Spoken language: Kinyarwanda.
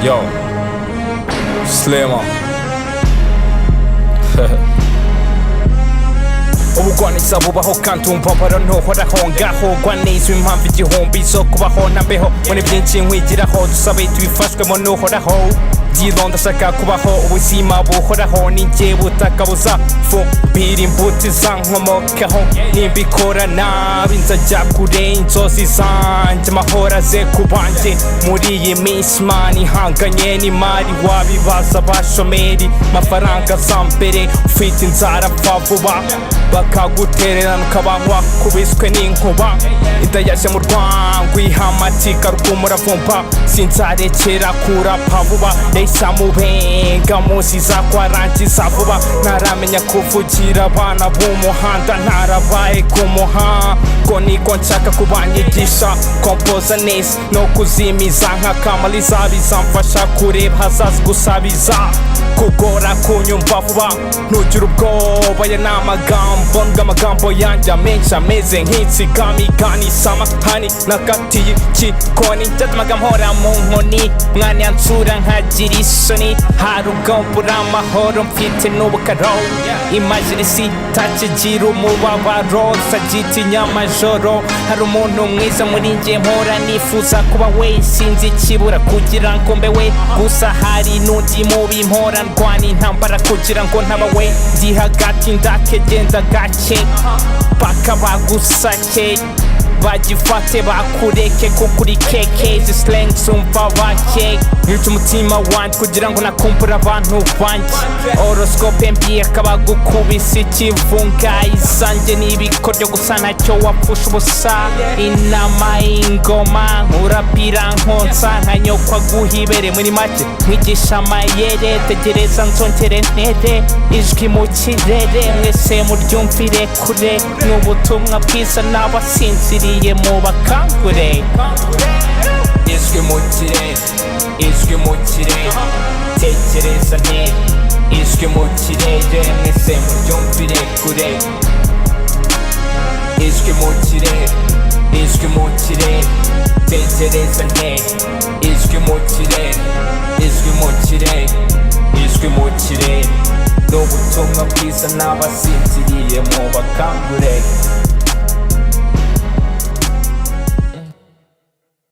Yo, Slimo. ubugwaneza bubaho kandi umubabaro ntuhoraho ngaho gwaneza impamvu igihumbi zo kubaho ntambeho muri byinshi nkwigiraho dusabe tubifashwemo n'uhoraho Dilo ndashaka kubaho ubuzima buhoraho ninjye butaka buzafumbira imbuto izankomokaho nimbikora nabi nzajya kure inzozi zanjye amahoro aze ku banjye muri iyi minsi Imana ihanganye n'imari wabibaza abashomeri mafaranga za mbere ufite inzara apfa vuba bakagutererana ukaba wakubiswe n'inkuba idayashya mu rwango ihamatika rw'umuravumba sinzarekera kurapa vuba Leisa mubenga musiza kwarangiza vuba ntaramenya kuvugira abana b'umuhanda ntarabaye ku muhango niko nshaka kubanyigisha kompoza neza no kuzimiza nk'akamaliza bizamfasha kureba hazaza gusabiza kugora kunyumva vuba ntugire ubwoba ya n'amagambo n'amagambo yanjye amenshi ameze nk'insigamigani samahani nakatiye ikikoni byatumaga mpora mu nkoni mwana yansura nkagira isoni hari ubwo mbura amahoro mfite n'ubukaro imajirisi itakigira umubabaro sagitinya amajoro hari umuntu mwiza muri njye mpora nifuza kuba we sinzi ikibura kugira ngo mbe we gusa hari n'undi mubi mpora ndwana intambara kugira ngo ntaba we ndi hagati ndakegenda gake paka bagusake bagifate bakureke kukuri keke izi slangs umva bake nyica umutima wanjye kugira ngo nakumbura abantu banjye horoscope mbi akaba gukubisa ikivunga izanjye n'ibikoryo gusa ntacyo wapfusha ubusa inama y'ingoma nkurapira nkonsa ntanyokwa guhibere muri make nkwigisha amayere tegereza nzongere ntere ijwi mu kirere mwese muryumvire kure n'ubutumwa bwiza n'abasinziriye mu bakangure ijwi mu kirere ijwi mu kirere tekereza neza ijwi mu kirere mwese muryumvire kure ijwi mu kirere ijwi mu kirere tekereza neza ijwi mu kirere ijwi mu kirere ijwi mu kirere n'ubutumwa bwiza n'abasinziriye mu bakangure